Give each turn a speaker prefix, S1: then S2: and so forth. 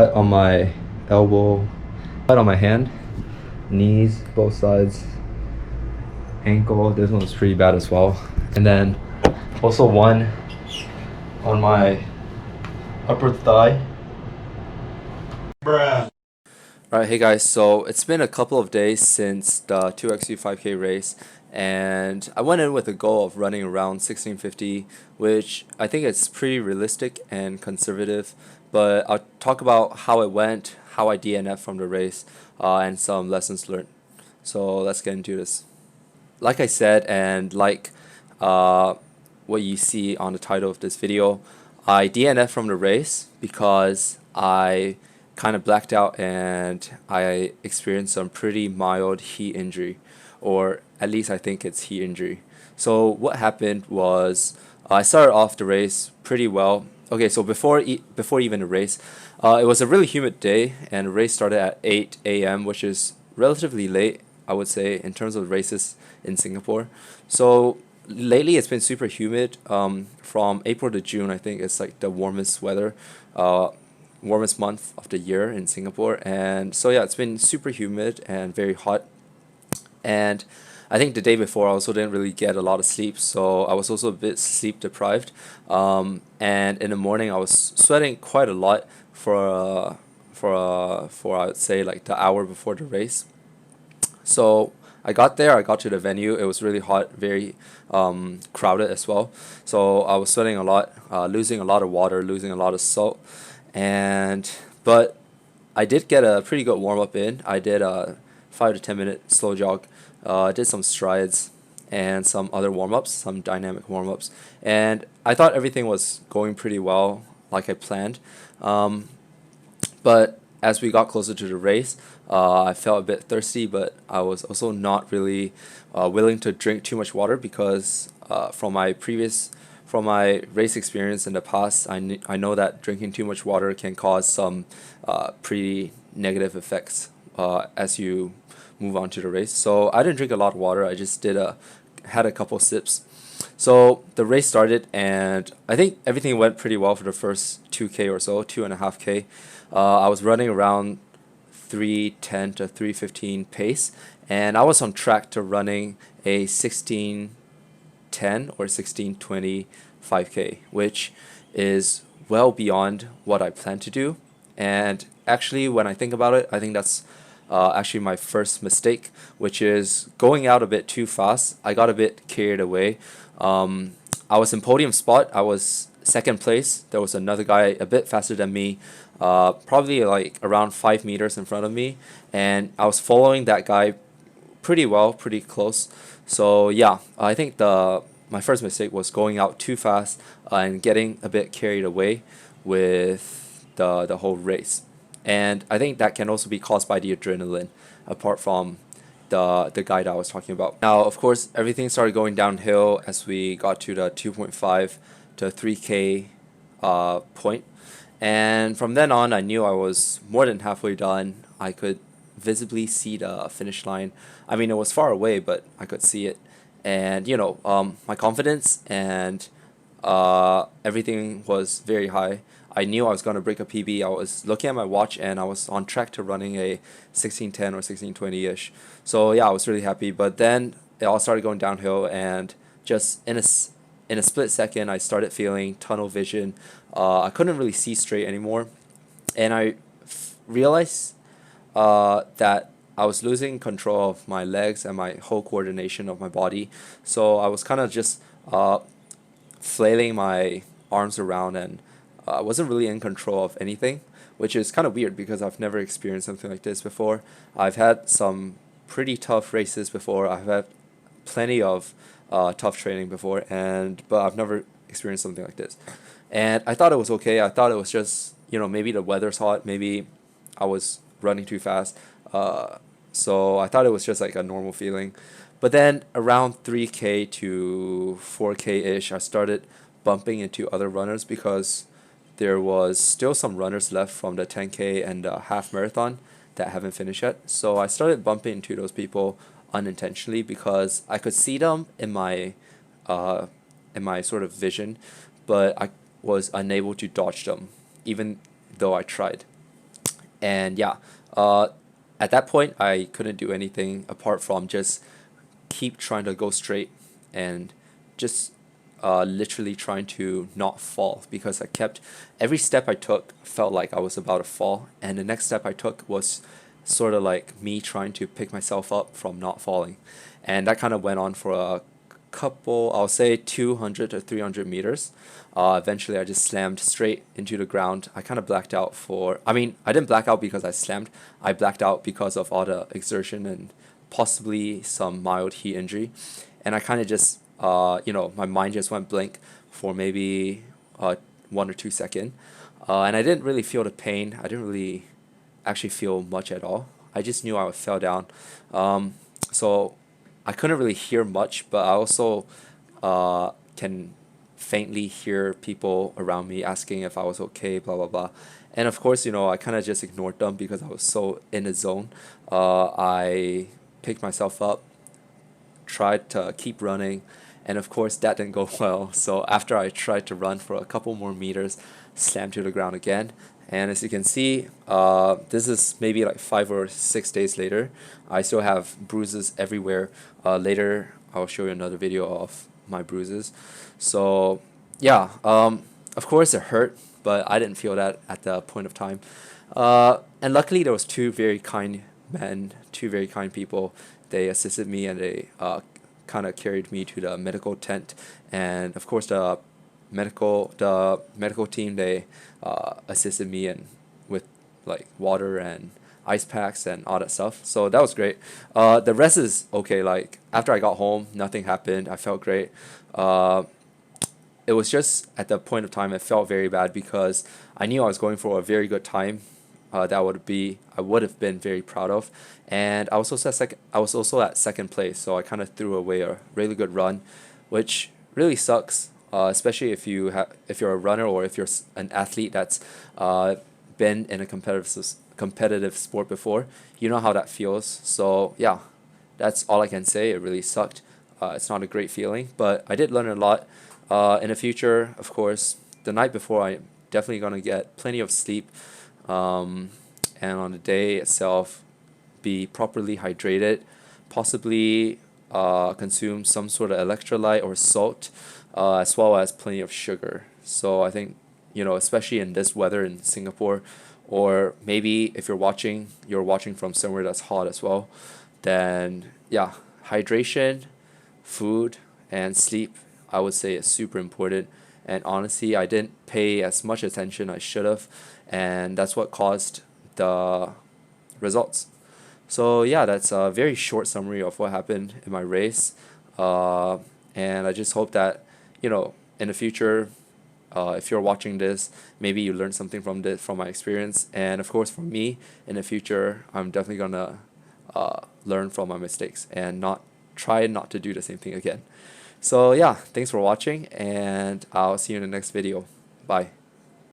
S1: On my elbow, on my hand, knees, both sides, ankle. This one's pretty bad as well. And then also one on my upper thigh. Bruh. Alright, hey guys, so it's been a couple of days since the 2x 5K race, and I went in with a goal of running around 1650, which I think is pretty realistic and conservative, but I'll talk about how it went, how I DNF from the race, and some lessons learned. So let's get into this. Like I said, and like what you see on the title of this video, I DNF from the race because I kind of blacked out and I experienced some pretty mild heat injury, or at least I think it's heat injury. So what happened was I started off the race pretty well. Okay, so before even the race, it was a really humid day, and the race started at 8 a.m., which is relatively late, I would say, in terms of races in Singapore. So lately it's been super humid. From April to June, I think it's like the warmest weather, warmest month of the year in Singapore. And so yeah, it's been super humid and very hot. And I think the day before I also didn't really get a lot of sleep, so I was also a bit sleep deprived. And in the morning I was sweating quite a lot for I would say like the hour before the race. So I got there, I got to the venue. It was really hot, very crowded as well. So I was sweating a lot, losing a lot of water, losing a lot of salt, but I did get a pretty good warm up in. I did a 5 to 10 minute slow jog. I did some strides and some other warm ups, some dynamic warm ups, and I thought everything was going pretty well, like I planned. But as we got closer to the race, I felt a bit thirsty, but I was also not really willing to drink too much water because from my race experience in the past, I know that drinking too much water can cause some pretty negative effects as you move on to the race. So I didn't drink a lot of water. I just had a couple sips. So the race started, and I think everything went pretty well for the first 2K or so, 2.5K. I was running around 3:10 to 3:15 pace, and I was on track to running a 16:10 or 16:20 5K, which is well beyond what I planned to do. And actually, when I think about it, I think that's actually my first mistake, which is going out a bit too fast. I got a bit carried away. I was in podium spot. I was second place. There was another guy a bit faster than me, probably like around 5 meters in front of me, and I was following that guy pretty well, pretty close. So yeah, I think the my first mistake was going out too fast and getting a bit carried away with the whole race. And I think that can also be caused by the adrenaline, apart from the guy that I was talking about. Now, of course, everything started going downhill as we got to the 2.5 to 3K point. And from then on, I knew I was more than halfway done. I could visibly see the finish line. I mean, it was far away, but I could see it. And, my confidence and everything was very high. I knew I was going to break a PB. I was looking at my watch and I was on track to running a 16:10 or 16:20-ish. So yeah, I was really happy. But then it all started going downhill, and just in a split second, I started feeling tunnel vision. I couldn't really see straight anymore, and I realized that I was losing control of my legs and my whole coordination of my body. So I was kind of just flailing my arms around, and I wasn't really in control of anything, which is kind of weird because I've never experienced something like this before. I've had some pretty tough races before. I've had plenty of tough training before, but I've never experienced something like this. And I thought it was okay. I thought it was just, maybe the weather's hot, maybe I was running too fast. So I thought it was just like a normal feeling. But then around 3K to 4K-ish, I started bumping into other runners because there was still some runners left from the 10K and the half marathon that haven't finished yet. So I started bumping into those people unintentionally because I could see them in my sort of vision, but I was unable to dodge them, even though I tried. And yeah, uh, at that point, I couldn't do anything apart from just keep trying to go straight and just literally trying to not fall, because I kept every step I took felt like I was about to fall, and the next step I took was sort of like me trying to pick myself up from not falling. And that kind of went on for a couple, I'll say 200 to 300 meters. Eventually, I just slammed straight into the ground. I kind of blacked out I mean, I didn't black out because I slammed. I blacked out because of all the exertion and possibly some mild heat injury. And I kind of just, my mind just went blank for maybe 1 or 2 seconds. And I didn't really feel the pain. I didn't really actually feel much at all. I just knew I fell down. So I couldn't really hear much, but I also can faintly hear people around me asking if I was okay, blah, blah, blah. And of course, I kind of just ignored them because I was so in the zone. I picked myself up, tried to keep running, and of course that didn't go well. So after I tried to run for a couple more meters, slammed to the ground again. And as you can see, this is maybe like 5 or 6 days later. I still have bruises everywhere. Later, I'll show you another video of my bruises. So yeah, of course it hurt, but I didn't feel that at the point of time. And luckily, there was two very kind men, two very kind people. They assisted me, and they kind of carried me to the medical tent. And of course, the medical team, they assisted me with like water and ice packs and all that stuff. So that was great. The rest is okay. Like after I got home, nothing happened. I felt great. It was just at the point of time it felt very bad because I knew I was going for a very good time. I would have been very proud of, and I was also at second place, so I kind of threw away a really good run, which really sucks. Especially if you're a runner, or if you're an athlete that's been in a competitive sport before, you know how that feels. So yeah, that's all I can say. It really sucked. It's not a great feeling, but I did learn a lot. In the future, of course, the night before, I'm definitely gonna get plenty of sleep, and on the day itself, be properly hydrated, possibly consume some sort of electrolyte or salt, as well as plenty of sugar. So I think, especially in this weather in Singapore, or maybe if you're watching from somewhere that's hot as well, then yeah, hydration, food, and sleep, I would say, is super important. And honestly, I didn't pay as much attention I should have, and that's what caused the results. So yeah, that's a very short summary of what happened in my race. Uh, and I just hope that, in the future, if you're watching this, maybe you learned something from my experience. And of course, for me, in the future, I'm definitely gonna learn from my mistakes and not try not to do the same thing again. So yeah, thanks for watching, and I'll see you in the next video. Bye.